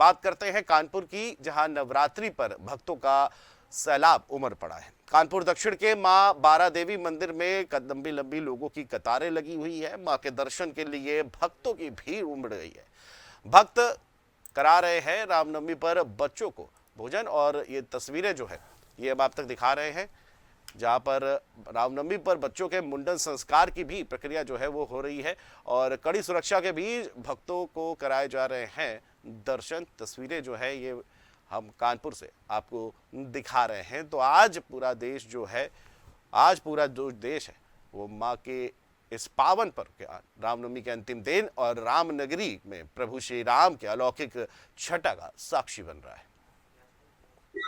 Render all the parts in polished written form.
बात करते हैं कानपुर की, जहां नवरात्रि पर भक्तों का सैलाब उमड़ पड़ा है। कानपुर दक्षिण के मां बारा देवी मंदिर में लंबी लंबी लोगों की कतारें लगी हुई है। मां के दर्शन के लिए भक्तों की भीड़ उमड़ गई है। भक्त करा रहे हैं रामनवमी पर बच्चों को भोजन, और ये तस्वीरें जो है ये हम आप तक दिखा रहे हैं, जहां पर रामनवमी पर बच्चों के मुंडन संस्कार की भी प्रक्रिया जो है वो हो रही है, और कड़ी सुरक्षा के बीच भक्तों को कराए जा रहे हैं दर्शन। तस्वीरें जो है ये हम कानपुर से आपको दिखा रहे हैं। तो आज पूरा देश जो है, आज पूरा जो देश है वो माँ के इस पावन पर्व के रामनवमी के अंतिम दिन और रामनगरी में प्रभु श्री राम के अलौकिक छटा का साक्षी बन रहा है।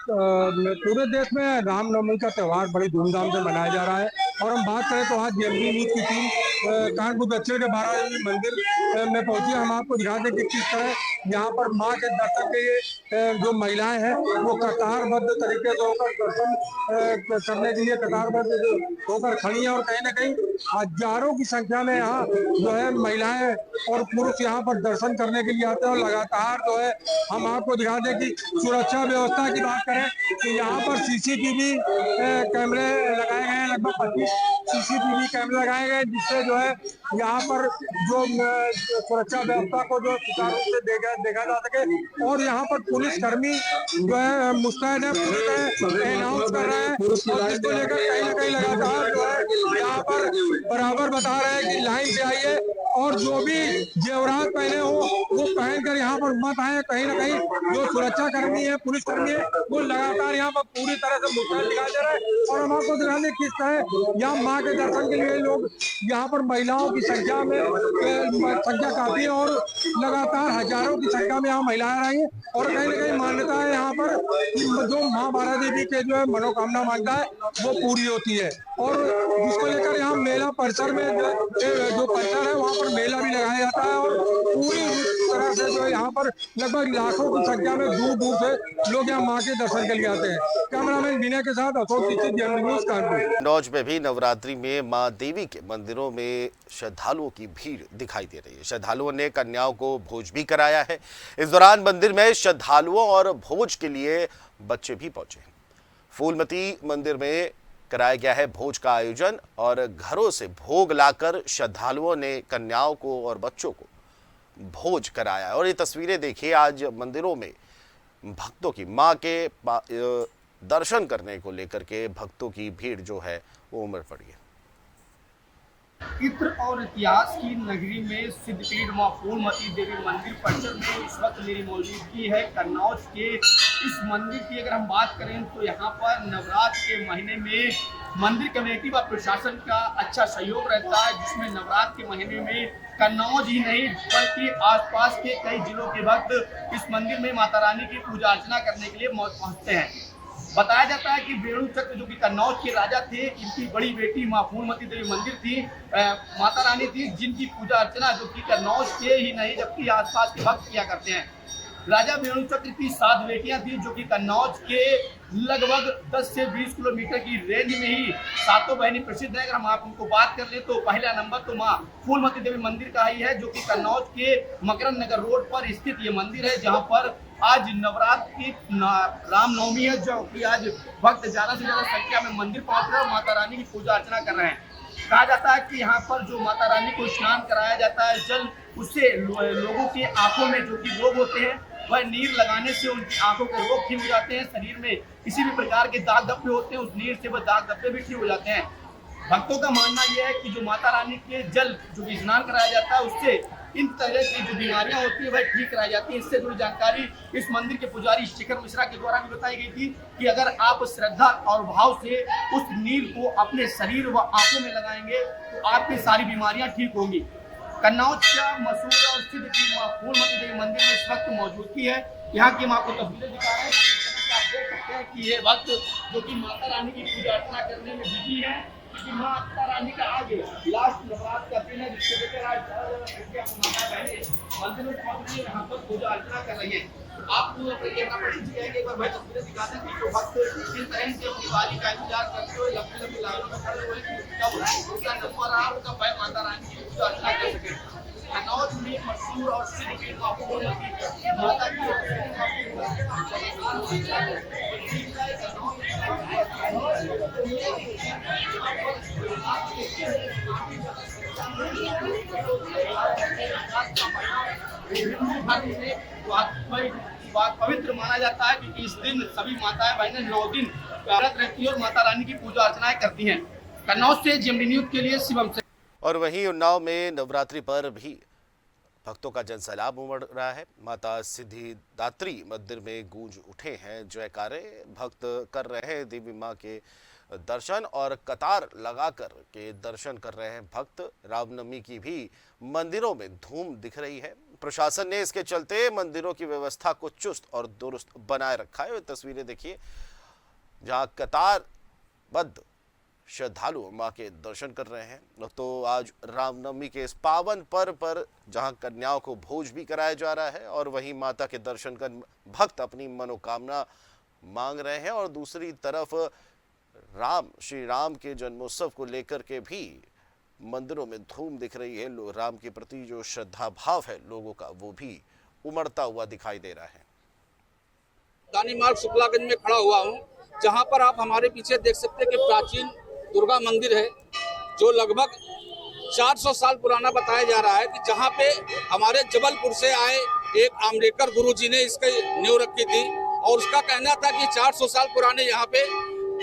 पूरे देश में रामनवमी का त्यौहार बड़ी धूमधाम से मनाया जा रहा है। और हम बात करें तो आज जेएमबी न्यूज की टीम कानपुर दक्षिण के बारा देवी मंदिर में पहुंची। हम आपको दिखा दें कि किस तरह यहाँ पर माँ के दर्शन के लिए जो महिलाएं हैं वो कतारबद्ध तरीके से होकर दर्शन करने के लिए कतारबद्ध होकर खड़ी हैं। और कहीं ना कहीं हजारों की संख्या में यहाँ जो है महिलाएं और पुरुष यहाँ पर दर्शन करने के लिए आते हैं। और लगातार जो है हम आपको दिखा दें कि सुरक्षा व्यवस्था की बात करें तो यहाँ पर सीसीटीवी कैमरे लगाए गए हैं। लगभग 25 सीसीटीवी कैमरे लगाए गए, जिससे जो है यहाँ पर जो सुरक्षा व्यवस्था को जो सुचारू रूप से देखा जा सके। और यहाँ पर पुलिसकर्मी जो है मुस्तैद है, अनाउंस कर रहे हैं, और जिसको लेकर कहीं ना कहीं लगातार जो है यहाँ पर बराबर बता रहे हैं कि लाइन से आइए, और जो भी जेवरात पहने हो वो पहनकर यहाँ पर मत आए। कहीं ना कहीं जो सुरक्षा कर्मी है, पुलिसकर्मी है, वो लगातार यहाँ पर पूरी तरह से मुस्तैद दिखाई दे रहे हैं। और हम आपको दिखा दें किस तरह यहाँ माँ के दर्शन के लिए लोग यहाँ पर महिलाओं की संख्या काफी है, और लगातार हजारों की संख्या में यहाँ महिलाएं रही हैं। और कहीं ना कहीं मान्यता है यहाँ पर जो माँ बारा देवी के जो है मनोकामना मांगता है वो पूरी होती है। और जिसको लेकर यहाँ मेला परिसर में जो परिसर है वहाँ पर मेला भी लगाया जाता है, और पूरी तरह से जो है यहाँ पर लगभग लाखों की संख्या में दूर दूर से लोग यहाँ माँ के दर्शन के लिए आते हैं। कैमरामैन विनय के साथ अशोक दीक्षित, जेएमबी न्यूज कानपुर। कन्नौज में भी नवरात्रि में मां देवी के मंदिरों में श्रद्धालुओं की भीड़ दिखाई दे रही है। श्रद्धालुओं ने कन्याओं को भोज भी कराया है। इस दौरान मंदिर में श्रद्धालुओं और भोज के लिए बच्चे भी पहुंचे। फूलमती मंदिर में कराया गया है भोज का आयोजन, और घरों से भोग लाकर श्रद्धालुओं ने कन्याओं को और बच्चों को भोज कराया है। और ये तस्वीरें देखिए, आज मंदिरों में भक्तों की मां के दर्शन करने को लेकर के भक्तों की भीड़ जो है वो उमड़ पड़ी है। इत्र और इतिहास की नगरी में सिद्धपीठ मां फूलमती देवी मंदिर परिसर में इस वक्त मेरी मौजूदगी है। कन्नौज के इस मंदिर की अगर हम बात करें तो यहाँ पर नवरात्र के महीने में मंदिर कमेटी व प्रशासन का अच्छा सहयोग रहता है, जिसमें नवरात्र के महीने में कन्नौज ही नहीं बल्कि आसपास के कई जिलों के भक्त इस मंदिर में माता रानी की पूजा अर्चना करने के लिए पहुंचते हैं। बताया जाता है कि वेणु चक्र जो कि कन्नौज के राजा थे, इनकी बड़ी बेटी मां फूलमती देवी मंदिर थी, माता रानी थी, जिनकी पूजा अर्चना जो कि कन्नौज के ही नहीं जबकि आसपास के भक्त किया करते हैं। राजा वेणु चक्र की 7 बेटियां थी, जो कि कन्नौज के लगभग 10 से 20 किलोमीटर की रेंज में ही सातों बहनी प्रसिद्ध है। अगर हम आप उनको बात कर ले तो पहला नंबर तो मां फूलमती देवी मंदिर का ही है, जो कि कन्नौज के मकरंद नगर रोड पर स्थित ये मंदिर है, जहां पर आज नवरात्र की रामनवमी है, जो कि आज भक्त ज्यादा से ज्यादा संख्या में मंदिर पहुंच रहे हैं और माता रानी की पूजा अर्चना कर रहे हैं। कहा जाता है कि यहाँ पर जो माता रानी को स्नान कराया जाता है जल, उससे लोगों की आंखों में जो कि रोग होते हैं वह नीर लगाने से उनकी आंखों के रोग ठीक हो जाते हैं। शरीर में किसी भी प्रकार के दाग धब्बे होते हैं, उस नीर से वह दाग धब्बे भी ठीक हो जाते हैं। भक्तों का मानना यह है कि जो माता रानी के जल जो भी स्नान कराया जाता है उससे इन तरह की जो बीमारियां होती है वह ठीक कराई जाती है। इससे जुड़ी जानकारी इस मंदिर के पुजारी शिखर मिश्रा के द्वारा भी बताई गई थी कि अगर आप श्रद्धा और भाव से उस नीर को अपने शरीर व आंखों में लगाएंगे तो आपकी सारी बीमारियां ठीक होंगी। कन्नौज का मशहूर और सिद्ध मां फूलमती देवी मंदिर में इस वक्त मौजूदगी है। यहाँ की हम आपको तस्वीरें दिखा रहे हैं। आप देख सकते हैं कि ये वक्त जो कि माता रानी की पूजा अर्चना करने में बिजी है, कि माता रानी का आगे लास्ट नवरात्र का दिन है, जिसके लेकर आज माता बहने मंदिर में पहुंच रही है, यहाँ पर पूजा अर्चना कर रही है। आपको एक बार भाई तस्वीरें दिखाते हैं कि जो भक्त किस तरह से दिवाली का इंतजार करते हुए लंबी लंबी लाइनों में खड़े हुए कब उनका नंबर आ और कब भाई माता रानी की पूजा अर्चना कर सके। कन्नौज में मशहूर और सिद्ध माता की पवित्र माना जाता है क्योंकि इस दिन सभी माताएं बहनें 9 दिन व्रत रहती है और माता रानी की पूजा अर्चनाएं करती हैं। कन्नौज से जेएमडी न्यूज के लिए शिवम से। और वहीं उन्नाव में नवरात्रि पर भी भक्तों का जनसैलाब उमड़ रहा है। माता सिद्धिदात्री मंदिर में गूंज उठे हैं जयकारे। भक्त कर रहे हैं देवी मां के दर्शन और कतार लगाकर के दर्शन कर रहे हैं भक्त। रामनवमी की भी मंदिरों में धूम दिख रही है। प्रशासन ने इसके चलते मंदिरों की व्यवस्था को चुस्त और दुरुस्त बनाए रखा है। तस्वीरें देखिए जहां कतारबद्ध श्रद्धालु मां के दर्शन कर रहे हैं। तो आज रामनवमी के इस पावन पर्व पर जहां कन्याओं को भोज भी कराया जा रहा है और वहीं माता के दर्शन कर भक्त अपनी मनोकामना मांग रहे हैं। और दूसरी तरफ श्री राम के जन्मोत्सव को लेकर के भी मंदिरों में धूम दिख रही है। राम के प्रति जो श्रद्धा भाव है लोगों का वो भी उमड़ता हुआ दिखाई दे रहा है। दानी मार्ग शुक्लागंज में खड़ा हुआ हूँ, जहाँ पर आप हमारे पीछे देख सकते हैं कि प्राचीन दुर्गा मंदिर है जो लगभग 400 साल पुराना बताया जा रहा है। कि जहाँ पे हमारे जबलपुर से आए एक आम्बेडकर गुरुजी ने इसकी नींव रखी थी और उसका कहना था कि 400 साल पुराने यहाँ पे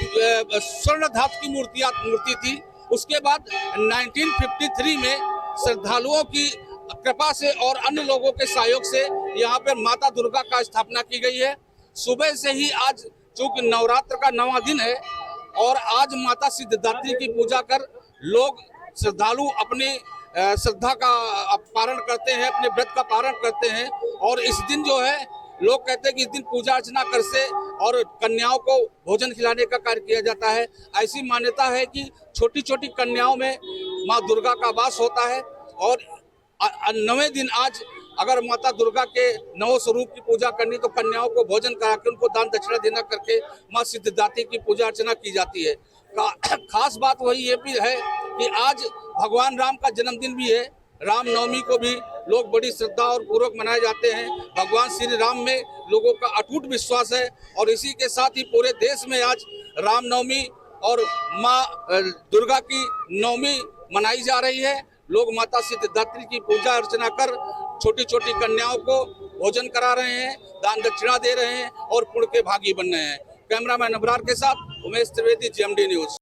स्वर्ण धातु की मूर्ति थी। उसके बाद 1953 में श्रद्धालुओं की कृपा से और अन्य लोगों के सहयोग से यहाँ पर माता दुर्गा का स्थापना की गई है। सुबह से ही आज चूंकि नवरात्र का 9वां दिन है और आज माता सिद्धिदात्री की पूजा कर लोग श्रद्धालु अपनी श्रद्धा का पारण करते हैं, अपने व्रत का पारण करते हैं। और इस दिन जो है लोग कहते हैं कि इस दिन पूजा अर्चना कर से और कन्याओं को भोजन खिलाने का कार्य किया जाता है। ऐसी मान्यता है कि छोटी छोटी कन्याओं में माँ दुर्गा का वास होता है और 9वें दिन आज अगर माता दुर्गा के नव स्वरूप की पूजा करनी तो कन्याओं को भोजन करा के उनको दान दक्षिणा देना करके माँ सिद्धिदात्री की पूजा अर्चना की जाती है। खास बात वही ये भी है कि आज भगवान राम का जन्मदिन भी है। रामनवमी को भी लोग बड़ी श्रद्धा और पूर्वक मनाए जाते हैं। भगवान श्री राम में लोगों का अटूट विश्वास है और इसी के साथ ही पूरे देश में आज रामनवमी और माँ दुर्गा की नवमी मनाई जा रही है। लोग माता सिद्धिदात्री की पूजा अर्चना कर छोटी छोटी कन्याओं को भोजन करा रहे हैं, दान दक्षिणा दे रहे हैं और पुण्य के भागी बन रहे हैं। कैमरामैन अबरार के साथ उमेश त्रिवेदी, जेएमडी न्यूज।